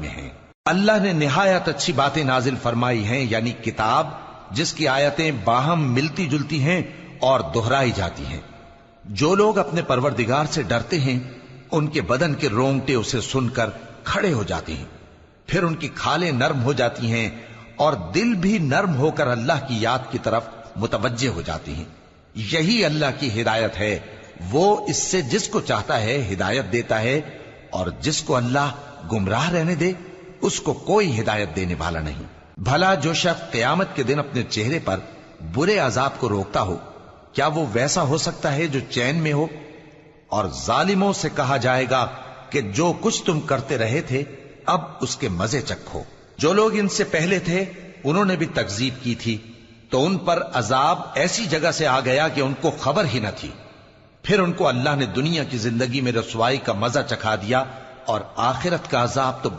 में हैं। अल्लाह ने निहायत अच्छी बातें नाजिल फरमाई हैं, यानी किताब जिसकी आयतें बाहम मिलती जुलती हैं और दोहराई जाती हैं। जो लोग अपने परवरदिगार से डरते हैं उनके बदन के रोंगटे उसे सुनकर खड़े हो जाते हैं, फिर उनकी खालें नर्म हो जाती हैं और दिल भी नर्म होकर अल्लाह की याद की तरफ मुतवज्जे हो जाती हैं। यही अल्लाह की हिदायत है। वो इससे जिसको चाहता है हिदायत देता है, और जिसको अल्लाह गुमराह रहने दे उसको कोई हिदायत देने वाला नहीं। भला जो शख्स क़यामत के दिन अपने चेहरे पर बुरे अजाब को रोकता हो, क्या वो वैसा हो सकता है जो चैन में हो? और जालिमों से कहा जाएगा कि जो कुछ तुम करते रहे थे अब उसके मजे चखो। जो लोग इनसे पहले थे उन्होंने भी तकजीब की थी, तो उन पर अजाब ऐसी जगह से आ गया कि उनको खबर ही न थी। फिर उनको अल्लाह ने दुनिया की जिंदगी में रसवाई का मजा चखा दिया, और आखिरत का अजाब तो